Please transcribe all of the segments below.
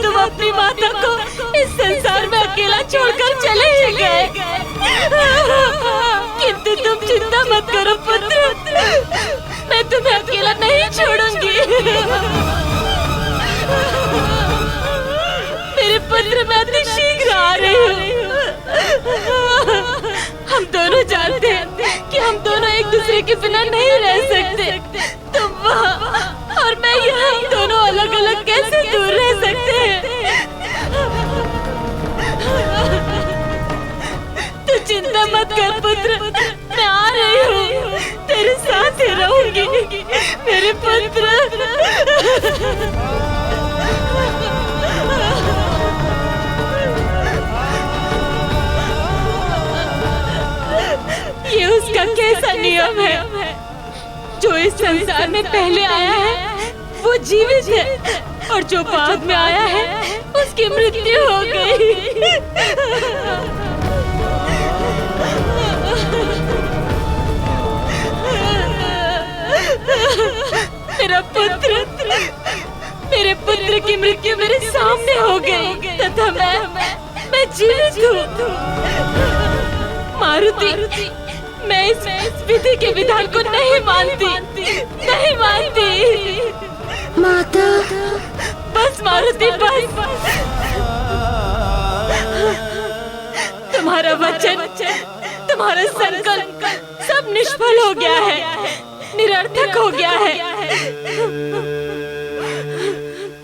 तुम अपनी माता को इस संसार में अकेला छोड़कर चले ही गए, किंतु तुम चिंता मत करो पुत्र, मैं तुम्हें अकेला नहीं छोड़ूंगी। मेरे पुत्र, मैं अति शीघ्र आ रही हूँ। हम दोनों जानते हैं कि हम दोनों एक दूसरे के बिना नहीं रह सकते। तुम वहाँ और मैं यहाँ, हम दोनों अलग अलग कैसे दूर रह सकते हैं? तू चिंता मत कर पुत्र, मैं आ रही हूँ, तेरे साथ ही रहूंगी मेरे पुत्र। ये उसका कैसा नियम है? जो इस संसार में पहले आया है वो जीवित है, और जो बाद में आया है उसकी मृत्यु हो गई। मेरा पुत्र, मेरे पुत्र की मृत्यु मेरे सामने हो गई तथा मैं जीवित हूँ। मारुति, मैं इस विधि के विधान को नहीं मानती। माता, बस मारुति, बस। तुम्हारा वचन, तुम्हारा संकल्प सब निष्फल हो गया है, निरर्थक हो गया है।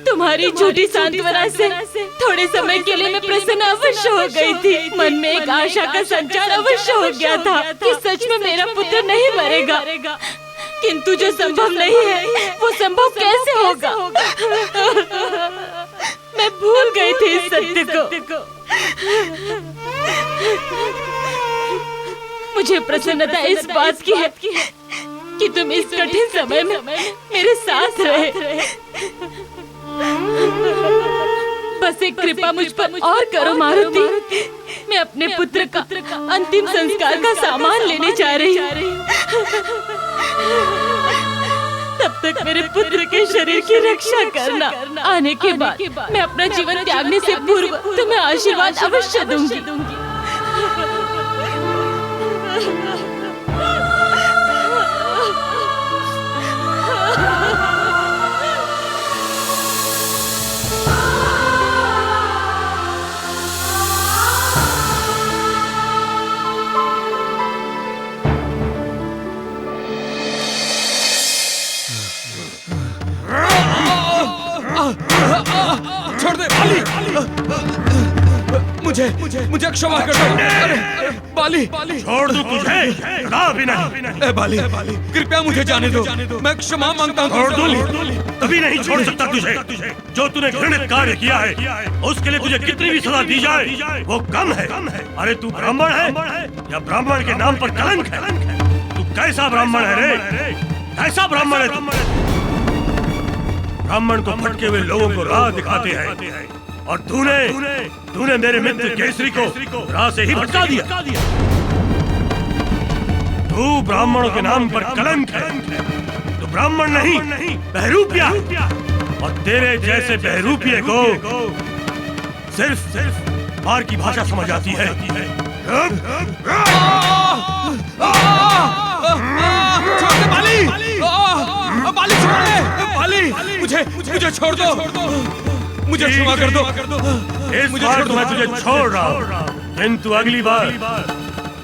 तुम्हारी झूठी सांत्वना से थोड़े समय के लिए मैं प्रसन्न अवश्य हो गई थी। मन में एक आशा का संचार अवश्य हो गया था कि सच में मेरा पुत्र नहीं मरेगा, किंतु जो संभव नहीं है वो संभव कैसे होगा? मैं भूल गई थी इस सत्य को। मुझे प्रसन्नता इस बात की है कि तुम इस कठिन समय में मेरे साथ रहे। बस एक कृपा मुझ पर और करो मारुति। मैं अपने पुत्र का अंतिम संस्कार का सामान लेने जा रही हूँ। तब तक मेरे पुत्र के शरीर की रक्षा करना। आने के बाद मैं अपना जीवन त्यागने से पूर्व तुम्हें आशीर्वाद अवश्य दूंगी। छोड़ दे बाली, मुझे क्षमा कर दो। अरे बाली, छोड़ दूं तुझे? कभी नहीं। बाली, कृपया मुझे जाने दो, मैं क्षमा मांगता हूँ। छोड़ दूं? तभी नहीं छोड़ सकता तुझे। जो तूने घृणित कार्य किया है उसके लिए तुझे कितनी भी सजा दी जाए वो कम है। अरे तू ब्राह्मण है या ब्राह्मण के नाम पर कलंक है? तू कैसा ब्राह्मण है रे? कैसा ब्राह्मण है तू? ब्राह्मण को भटके हुए लोगों को राह दिखाते हैं, और तूने मेरे मित्र केसरी को राह से ही भटका दिया। तू ब्राह्मणों के नाम पर कलंक है। तू ब्राह्मण नहीं, बहरूपिया। और तेरे जैसे बहरूपिये को सिर्फ मार की भाषा समझ आती है। बाली, मुझे छोड़ दो, मुझे क्षमा कर दो। इस बार तो मैं तुझे छोड़ रहा हूँ, किंतु अगली बार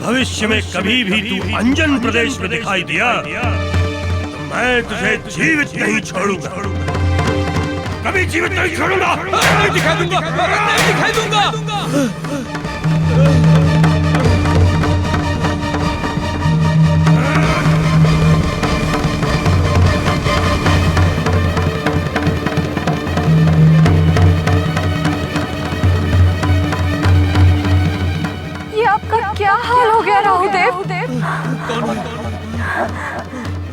भविष्य में कभी भी तू अंजन प्रदेश में दिखाई दिया तो मैं तुझे जीवित नहीं छोड़ूंगा। कभी जीवित नहीं छोड़ूंगा। दिखा दूंगा। क्या हाल हो गया राहुदेव?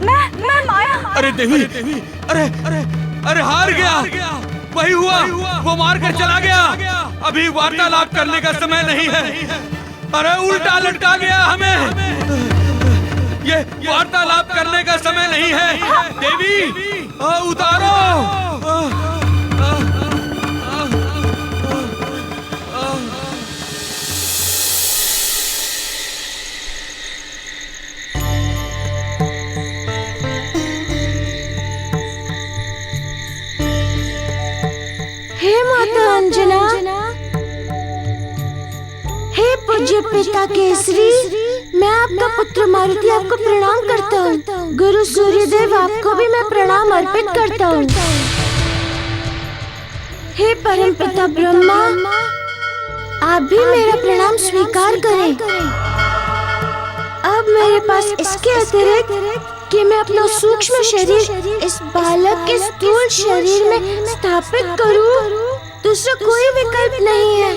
मैं माया। अरे देवी, अरे अरे अरे हार गया। वही हुआ, वो मार कर चला गया। अभी वार्तालाप करने का समय नहीं है। अरे उल्टा लटका गया हमें। ये वार्तालाप करने का समय नहीं है। देवी उतारो। हे माता अंजना, हे पूज्य पिता केसरी, मैं आपका पुत्र मारुति आपको प्रणाम करता हूँ। गुरु सूर्यदेव आपको भी मैं प्रणाम अर्पित करता हूँ। हे परम पिता ब्रह्मा, आप भी मेरा प्रणाम स्वीकार करें। अब मेरे पास इसके अतिरिक्त कि मैं अपना सूक्ष्म शरीर इस बालक के स्थूल शरीर में स्थापित करूं, दूसरा कोई विकल्प नहीं है।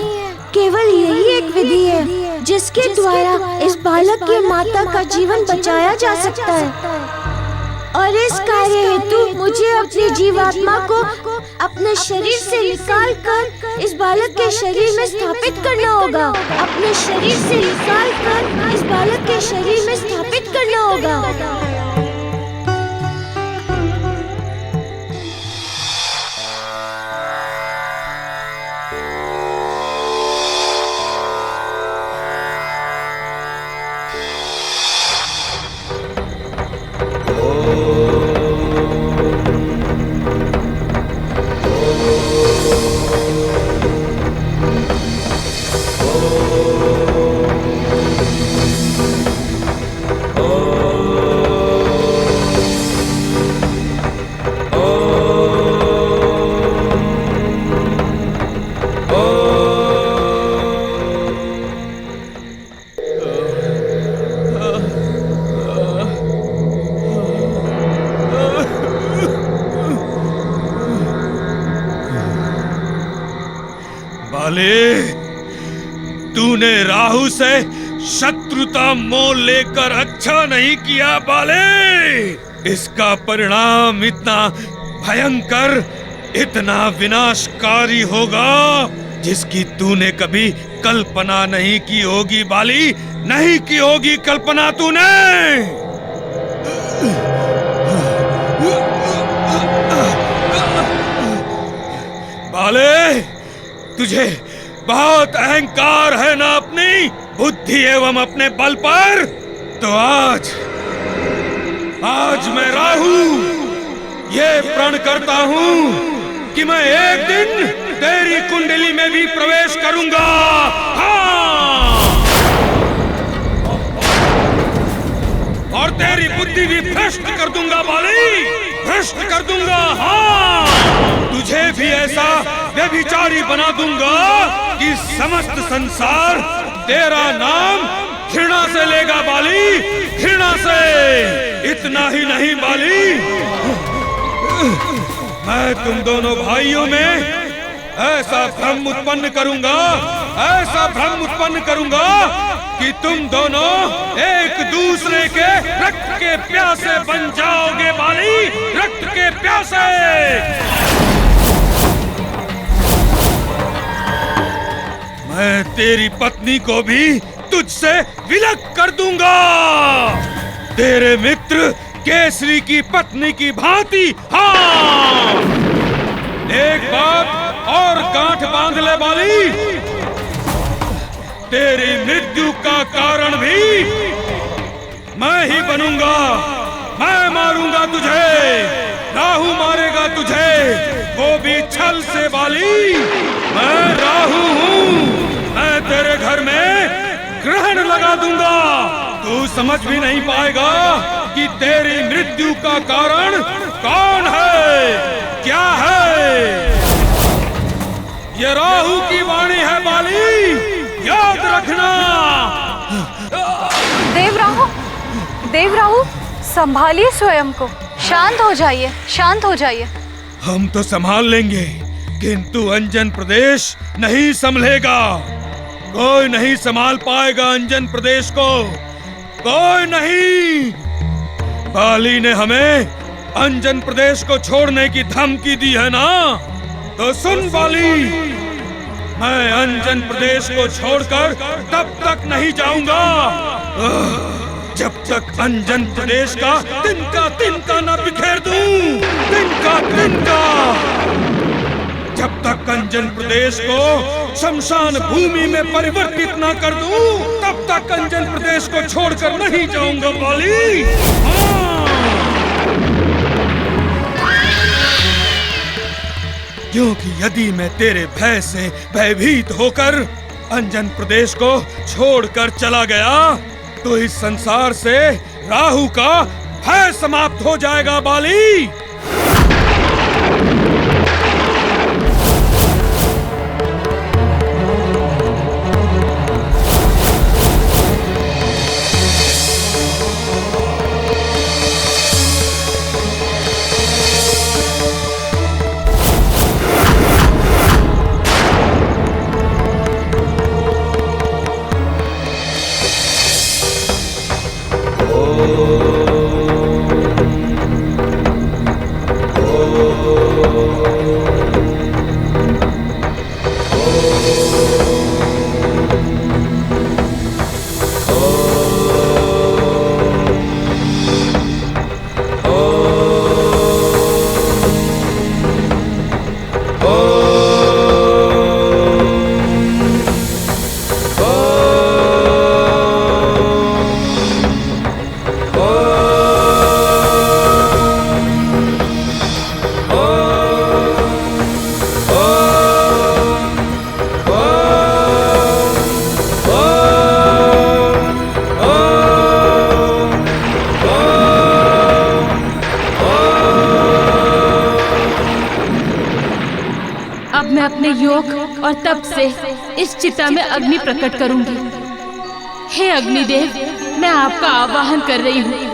केवल यही एक विधि है जिसके द्वारा इस बालक की माता का जीवन बचाया जा सकता है। और इस कार्य हेतु मुझे अपनी जीवात्मा को अपने शरीर से निकाल कर इस बालक के शरीर में स्थापित करना होगा। अपने शरीर से निकाल कर इस बालक के शरीर में स्थापित करना होगा। तूने राहु से शत्रुता मोल लेकर अच्छा नहीं किया बाले। इसका परिणाम इतना भयंकर, इतना विनाशकारी होगा जिसकी तूने कभी कल्पना नहीं की होगी बाली। नहीं की होगी कल्पना तूने। बाले, तुझे बहुत अहंकार है ना अपनी बुद्धि एवं अपने बल पर। तो आज मैं राहु ये प्रण करता हूँ कि मैं एक दिन तेरी कुंडली में भी प्रवेश करूंगा। हाँ, और तेरी बुद्धि भी भ्रष्ट कर दूंगा बाली, भ्रष्ट कर दूंगा। हाँ, तुझे भी ऐसा व्यभिचारी बना दूंगा कि समस्त संसार तेरा नाम घृणा से लेगा बाली, घृणा से। इतना ही नहीं बाली, मैं तुम दोनों भाइयों में ऐसा भ्रम उत्पन्न करूंगा, ऐसा भ्रम उत्पन्न करूंगा कि तुम दोनों एक दूसरे के रक्त के प्यासे बन जाओगे बाली, रक्त के प्यासे। मैं तेरी पत्नी को भी तुझसे विलग कर दूंगा, तेरे मित्र केसरी की पत्नी की भांति। हाँ, एक बात और गांठ बांध ले बाली, तेरी मृत्यु का कारण भी मैं ही बनूंगा। मैं मारूंगा तुझे, राहु मारेगा तुझे, वो भी छल से बाली। मैं राहु हूँ, मैं तेरे घर में ग्रहण लगा दूंगा। तू समझ भी नहीं पाएगा कि तेरी मृत्यु का कारण कौन है, क्या है। ये राहु की वाणी है बाली, याद रखना। देव राहु, संभालिए स्वयं को, शांत हो जाइए, शांत हो जाइए। हम तो संभाल लेंगे, किंतु अंजन प्रदेश नहीं संभलेगा। कोई नहीं संभाल पाएगा अंजन प्रदेश को, कोई नहीं। बाली ने हमें अंजन प्रदेश को छोड़ने की धमकी दी है ना, तो सुन बाली, मैं अंजन प्रदेश को छोड़कर तब तक नहीं जाऊंगा जब तक अंजन प्रदेश का तिनका न बिखेर दूं, तिनका। जब तक अंजन प्रदेश को शमशान भूमि में परिवर्तित ना कर दूं, तब तक अंजन प्रदेश को छोड़कर नहीं जाऊंगा बाली। क्योंकि यदि मैं तेरे भय से भयभीत होकर अंजन प्रदेश को छोड़कर चला गया तो इस संसार से राहु का भय समाप्त हो जाएगा बाली। मैं अपने योग और तप से इस चिता में अग्नि प्रकट करूंगी। हे अग्निदेव, मैं आपका आवाहन कर रही हूँ।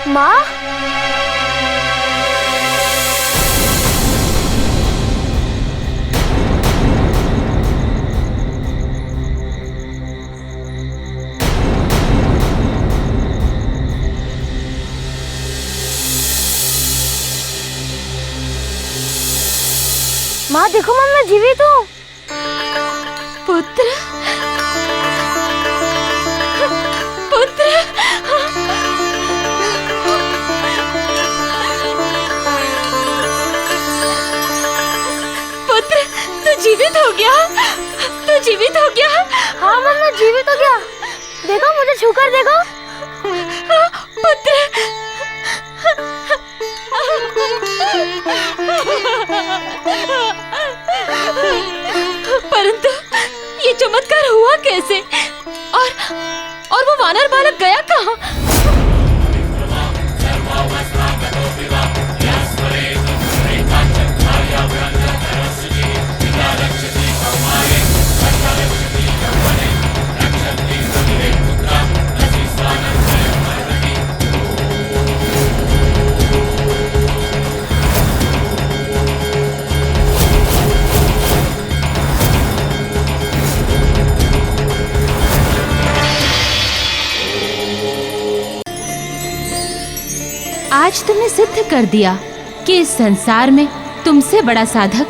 माँ, माँ देखो, मैं जीवित हूँ। पुत्र, पुत्र, पुत्र, तू जीवित हो गया? तू जीवित हो गया? हाँ माँ, मैं जीवित हो गया। देखो, मुझे छूकर देखो। पुत्र, परंतु ये चमत्कार हुआ कैसे? और वो वानर बालक गया कहाँ? आज तुमने सिद्ध कर दिया कि इस संसार में तुमसे बड़ा साधक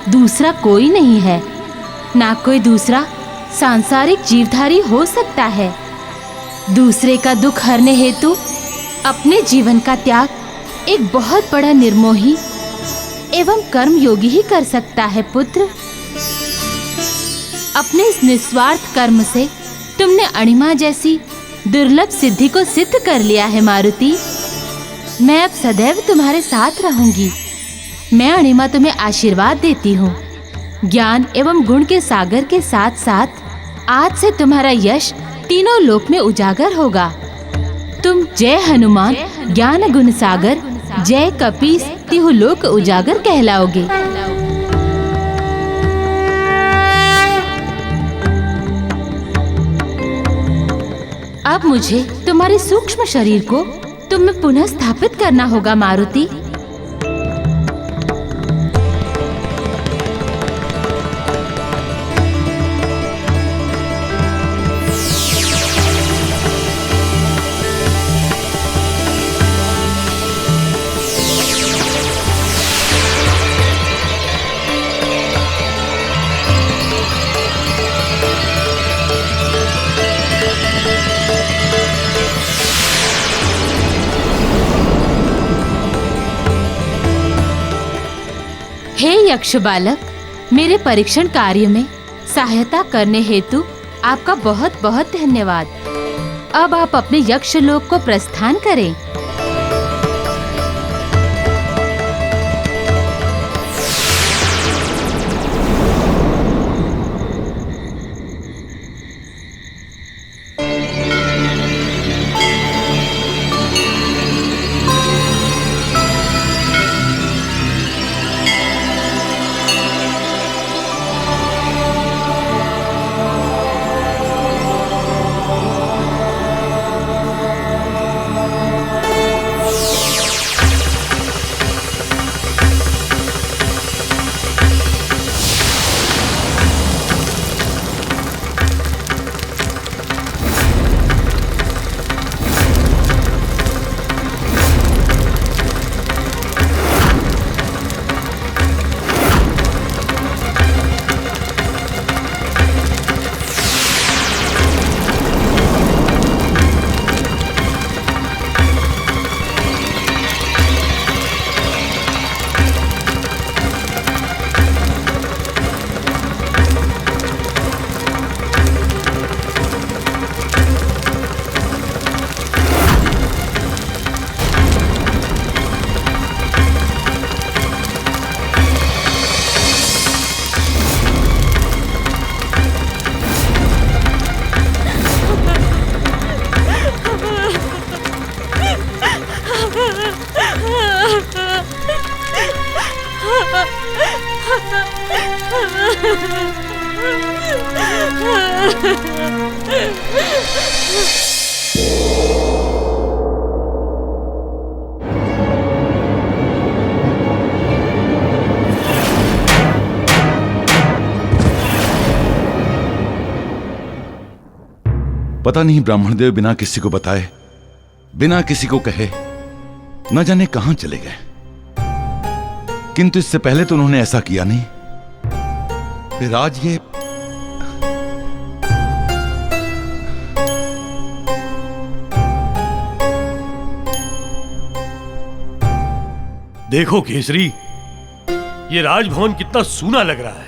दूसरा कोई नहीं है। ना कोई दूसरा सांसारिक जीवधारी हो सकता है। दूसरे का दुख हरने हेतु अपने जीवन का त्याग एक बहुत बड़ा निर्मोही एवं कर्मयोगी ही कर सकता है पुत्र। अपने इस निस्वार्थ कर्म से तुमने अणिमा जैसी दुर्लभ सिद्धि को सिद्ध कर लिया है मारुति। मैं अब सदैव तुम्हारे साथ रहूंगी। मैं अणिमा तुम्हें आशीर्वाद देती हूँ। ज्ञान एवं गुण के सागर के साथ साथ आज से तुम्हारा यश तीनों लोक में उजागर होगा। तुम जय हनुमान ज्ञान गुण सागर जय कपीस तिहु लोक उजागर कहलाओगे। अब मुझे तुम्हारे सूक्ष्म शरीर को तुम में पुनः स्थापित करना होगा मारुति। हे यक्ष बालक, मेरे परीक्षण कार्य में सहायता करने हेतु आपका बहुत बहुत धन्यवाद। अब आप अपने यक्ष लोक को प्रस्थान करें। पता नहीं ब्राह्मण देव बिना किसी को बताए, बिना किसी को कहे न जाने कहां चले गए। किंतु इससे पहले तो उन्होंने ऐसा किया नहीं। फिर आज ये देखो केसरी, ये राजभवन कितना सूना लग रहा है।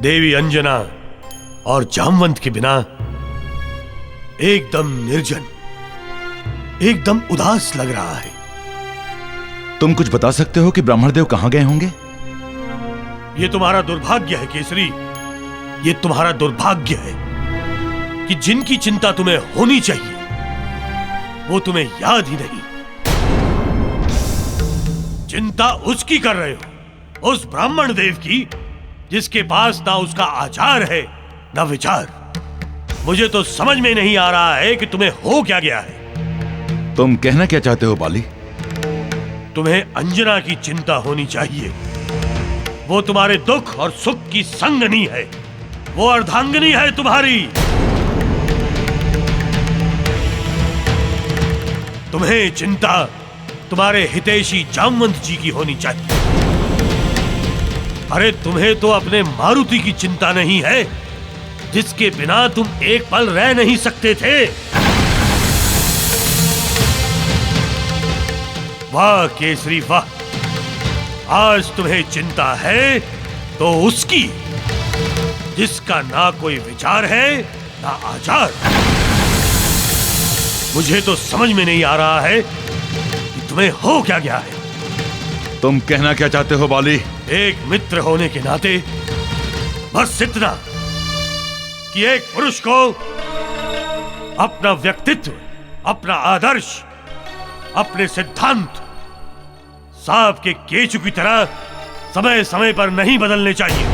देवी अंजना और जामवंत के बिना एकदम निर्जन, एकदम उदास लग रहा है। तुम कुछ बता सकते हो कि ब्राह्मण देव कहां गए होंगे? ये तुम्हारा दुर्भाग्य है केसरी, ये तुम्हारा दुर्भाग्य है कि जिनकी चिंता तुम्हें होनी चाहिए वो तुम्हें याद ही नहीं। चिंता उसकी कर रहे हो, उस ब्राह्मण देव की जिसके पास ना उसका आचार है ना विचार। मुझे तो समझ में नहीं आ रहा है कि तुम्हें हो क्या गया है। तुम कहना क्या चाहते हो बाली? तुम्हें अंजना की चिंता होनी चाहिए। वो तुम्हारे दुख और सुख की संगनी है, वो अर्धांगिनी है तुम्हारी। तुम्हें चिंता तुम्हारे हितैषी जामवंत जी की होनी चाहिए। अरे तुम्हें तो अपने मारुति की चिंता नहीं है, जिसके बिना तुम एक पल रह नहीं सकते थे। वाह केसरी वाह, आज तुम्हें चिंता है तो उसकी जिसका ना कोई विचार है ना आचार। मुझे तो समझ में नहीं आ रहा है कि तुम्हें हो क्या गया है। तुम कहना क्या चाहते हो बाली? एक मित्र होने के नाते बस इतना कि एक पुरुष को अपना व्यक्तित्व, अपना आदर्श, अपने सिद्धांत सांप के केचु की तरह समय समय पर नहीं बदलने चाहिए।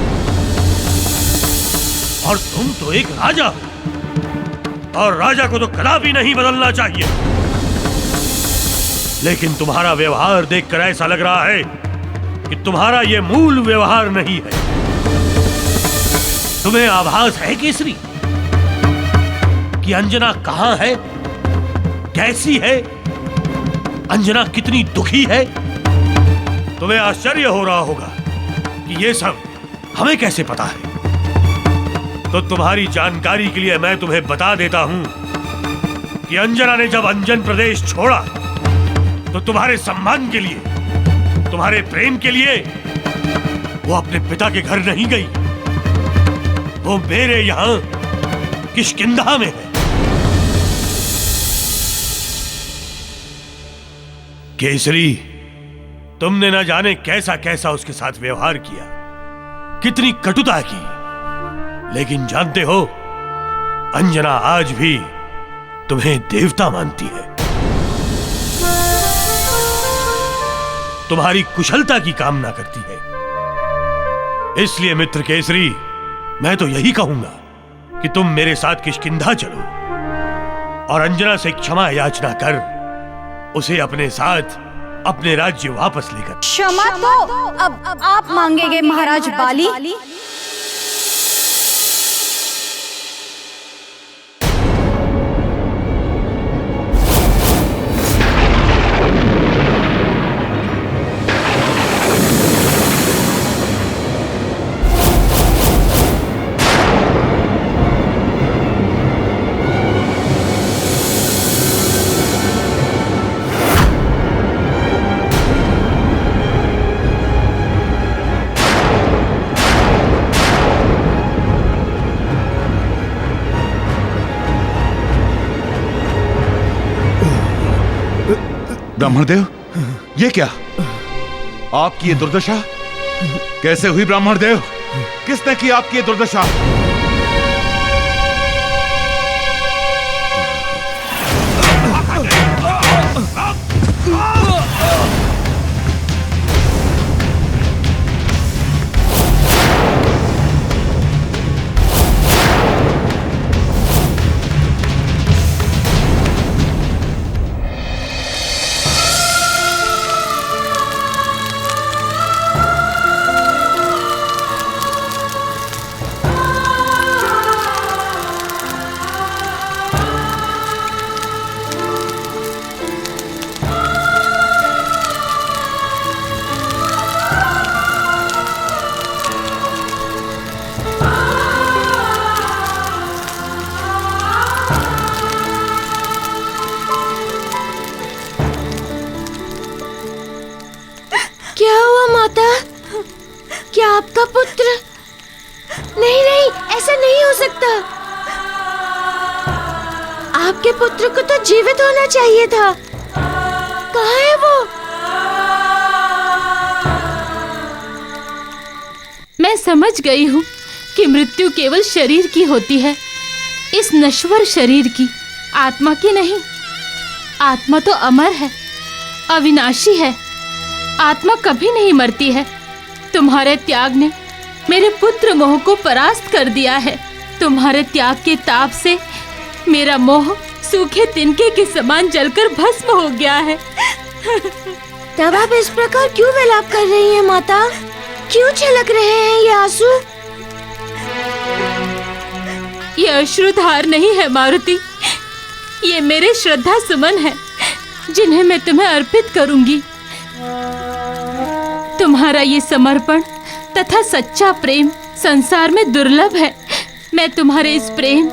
और तुम तो एक राजा हो और राजा को तो कदापि नहीं बदलना चाहिए। लेकिन तुम्हारा व्यवहार देखकर ऐसा लग रहा है कि तुम्हारा यह मूल व्यवहार नहीं है। तुम्हें आभास है केसरी कि अंजना कहां है, कैसी है, अंजना कितनी दुखी है। तुम्हें आश्चर्य हो रहा होगा कि यह सब हमें कैसे पता है। तो तुम्हारी जानकारी के लिए मैं तुम्हें बता देता हूं कि अंजना ने जब अंजन प्रदेश छोड़ा तो तुम्हारे सम्मान के लिए, तुम्हारे प्रेम के लिए वो अपने पिता के घर नहीं गई, वो मेरे यहां किष्किंधा में है। केसरी, तुमने न जाने कैसा कैसा उसके साथ व्यवहार किया, कितनी कटुता की, लेकिन जानते हो अंजना आज भी तुम्हें देवता मानती है। तुम्हारी कुशलता की कामना करती है। इसलिए मित्र केसरी, मैं तो यही कहूंगा कि तुम मेरे साथ किष्किंधा चलो और अंजना से क्षमा याचना कर उसे अपने साथ अपने राज्य वापस लेकर। क्षमा तो अब आप मांगेंगे महाराज बाली। ब्राह्मणदेव, ये क्या? आपकी ये दुर्दशा कैसे हुई ब्राह्मणदेव? किसने की आपकी ये दुर्दशा? क्या आपका पुत्र? नहीं नहीं, ऐसा नहीं हो सकता। आपके पुत्र को तो जीवित होना चाहिए था। कहाँ है वो? मैं समझ गई हूँ कि मृत्यु केवल शरीर की होती है, इस नश्वर शरीर की, आत्मा की नहीं। आत्मा तो अमर है, अविनाशी है। आत्मा कभी नहीं मरती है। तुम्हारे त्याग ने मेरे पुत्र मोह को परास्त कर दिया है। तुम्हारे त्याग के ताप से मेरा मोह सूखे तिनके के समान जलकर भस्म हो गया है। तब आप इस प्रकार क्यों विलाप कर रही हैं माता? क्यों छलक रहे हैं ये आंसू? ये अश्रुधार नहीं है मारुति, ये मेरे श्रद्धा सुमन है। जिन्हें मैं तुम्हें अर्पित करूंगी। तुम्हारा ये समर्पण तथा सच्चा प्रेम संसार में दुर्लभ है। मैं तुम्हारे इस प्रेम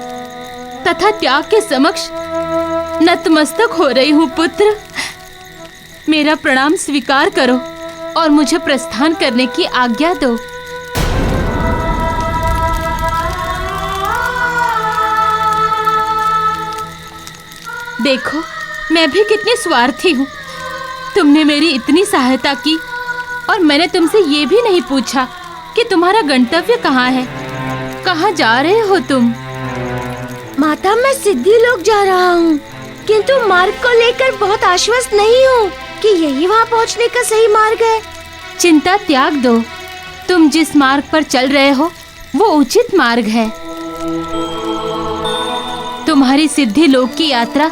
तथा त्याग के समक्ष नतमस्तक हो रही हूँ पुत्र। मेरा प्रणाम स्वीकार करो और मुझे प्रस्थान करने की आज्ञा दो। देखो, मैं भी कितनी स्वार्थी हूँ। तुमने मेरी इतनी सहायता की और मैंने तुमसे ये भी नहीं पूछा कि तुम्हारा गंतव्य कहाँ है। कहाँ जा रहे हो तुम? माता, मैं सिद्धि लोक जा रहा हूँ, किंतु मार्ग को लेकर बहुत आश्वस्त नहीं हूँ कि यही वहाँ पहुँचने का सही मार्ग है। चिंता त्याग दो। तुम जिस मार्ग पर चल रहे हो वो उचित मार्ग है। तुम्हारी सिद्धि लोक की यात्रा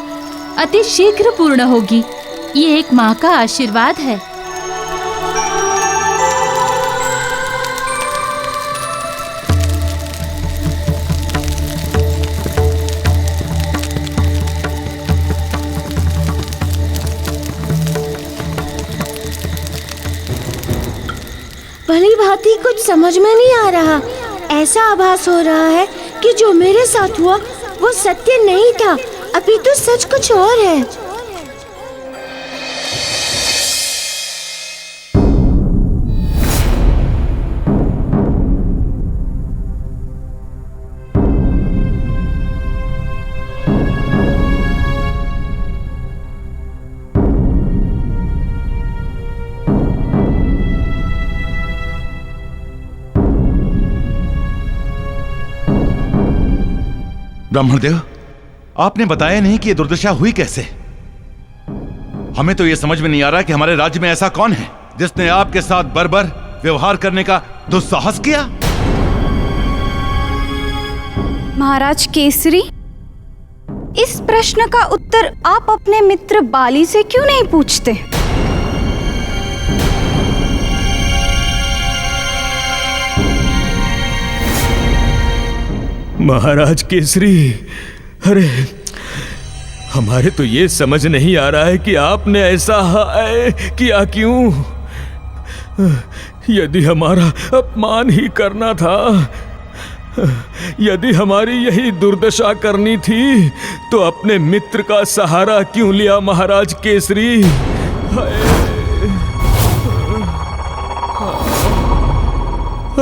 अति शीघ्र पूर्ण होगी। ये एक माँ का आशीर्वाद है। भली भांति कुछ समझ में नहीं आ रहा। ऐसा आभास हो रहा है कि जो मेरे साथ हुआ वो सत्य नहीं था, अभी तो सच कुछ और है। ब्राह्मणदेव, आपने बताया नहीं कि यह दुर्दशा हुई कैसे। हमें तो यह समझ में नहीं आ रहा कि हमारे राज्य में ऐसा कौन है जिसने आपके साथ बर्बर व्यवहार करने का दुस्साहस किया। महाराज केसरी, इस प्रश्न का उत्तर आप अपने मित्र बाली से क्यों नहीं पूछते? महाराज केसरी, अरे हमारे तो ये समझ नहीं आ रहा है कि आपने ऐसा किया क्यों। यदि हमारा अपमान ही करना था, यदि हमारी यही दुर्दशा करनी थी, तो अपने मित्र का सहारा क्यों लिया महाराज केसरी।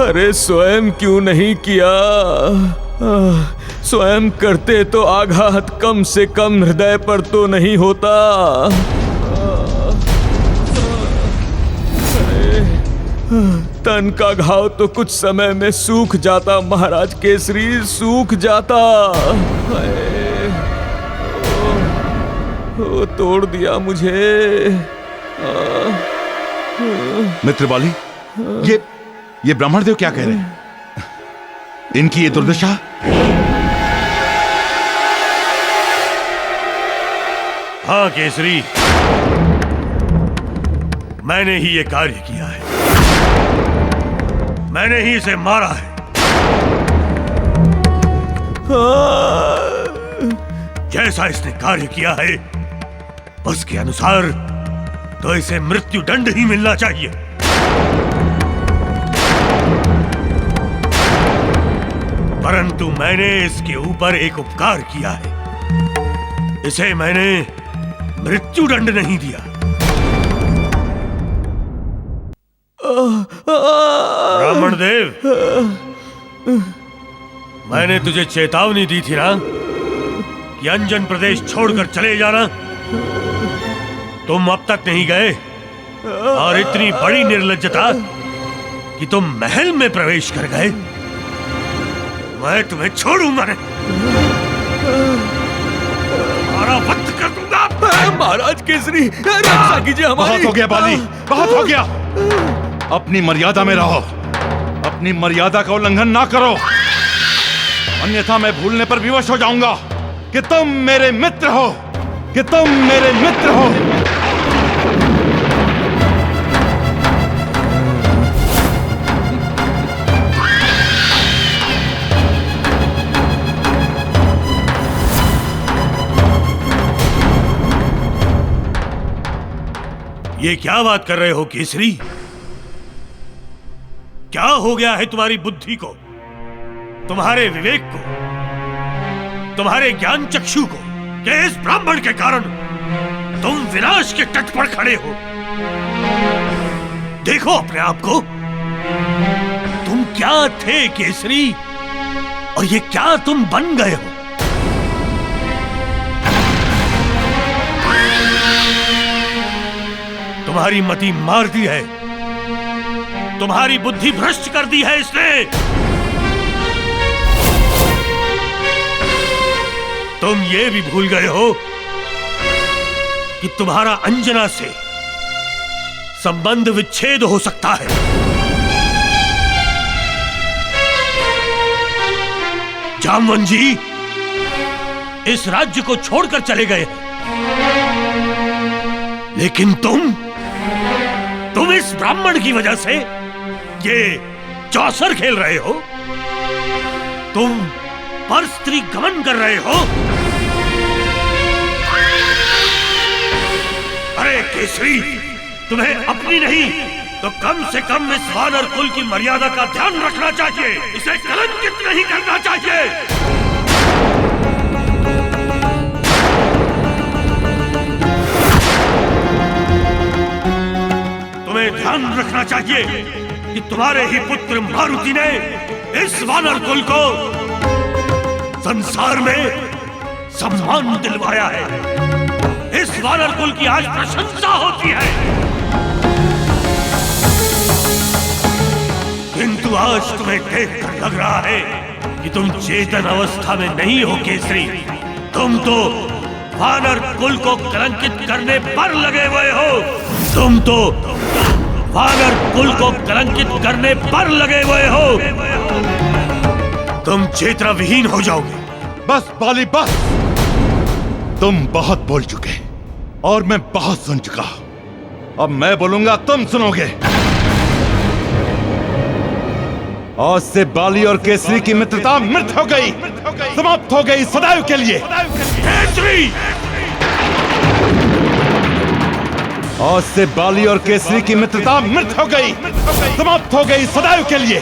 अरे स्वयं क्यों नहीं किया? स्वयं करते तो आघात कम से कम हृदय पर तो नहीं होता। तन का घाव तो कुछ समय में सूख जाता महाराज केसरी, सूख जाता। ओ, तोड़ दिया मुझे। मित्र बाली, ये ब्राह्मणदेव क्या कह रहे हैं? इनकी ये दुर्दशा? हाँ केसरी, मैंने ही ये कार्य किया है। मैंने ही इसे मारा है। जैसा इसने कार्य किया है उसके अनुसार तो इसे मृत्यु दंड ही मिलना चाहिए। परंतु मैंने इसके ऊपर एक उपकार किया है। इसे मैंने मृत्यु दंड नहीं दिया। ब्राह्मण देव, मैंने तुझे चेतावनी दी थी ना कि अंजन प्रदेश छोड़कर चले जाना। तुम अब तक नहीं गए और इतनी बड़ी निर्लज्जता कि तुम महल में प्रवेश कर गए। मैं तुम्हें छोड़ूंगा नहीं, तुम्हारा वध कर दूंगा। महाराज केसरी, रक्षा कीजिए हमारी। बहुत हो गया बाली, बहुत हो गया। अपनी मर्यादा में रहो, अपनी मर्यादा का उल्लंघन ना करो, अन्यथा मैं भूलने पर विवश हो जाऊंगा कि तुम मेरे मित्र हो, कि तुम मेरे मित्र हो। ये क्या बात कर रहे हो केसरी? क्या हो गया है तुम्हारी बुद्धि को, तुम्हारे विवेक को, तुम्हारे ज्ञान चक्षु को, कि इस ब्राह्मण के कारण तुम विनाश के तट पर खड़े हो? देखो अपने आप को, तुम क्या थे केसरी, और ये क्या तुम बन गए हो? तुम्हारी मति मार दी है, तुम्हारी बुद्धि भ्रष्ट कर दी है इसने। तुम ये भी भूल गए हो कि तुम्हारा अंजना से संबंध विच्छेद हो सकता है। जामवन जी इस राज्य को छोड़कर चले गए, लेकिन तुम इस ब्राह्मण की वजह से ये चौसर खेल रहे हो, तुम पर स्त्री गमन कर रहे हो। अरे केसरी, तुम्हें अपनी नहीं तो कम से कम इस वानर कुल की मर्यादा का ध्यान रखना चाहिए, इसे कलंकित नहीं करना चाहिए। तुम्हें ध्यान रखना चाहिए कि तुम्हारे ही पुत्र मारुति ने इस वानर कुल को संसार में सम्मान दिलवाया है। इस वानर कुल की आज प्रशंसा होती है, किंतु आज तुम्हें देखकर लग रहा है कि तुम चेतन अवस्था में नहीं हो केसरी। तुम तो वानर कुल को कलंकित करने पर लगे हुए हो। तुम तो वानर कुल को कलंकित करने पर लगे हुए हो। तुम चेतना विहीन हो जाओगे। बस बाली बस, तुम बहुत बोल चुके और मैं बहुत सुन चुका। अब मैं बोलूंगा, तुम सुनोगे। आज से बाली और केसरी की मित्रता मृत हो गई, समाप्त हो गई सदैव के लिए। केसरी! आज से बाली और केसरी की मित्रता मृत हो गई, समाप्त हो गई सदैव के लिए।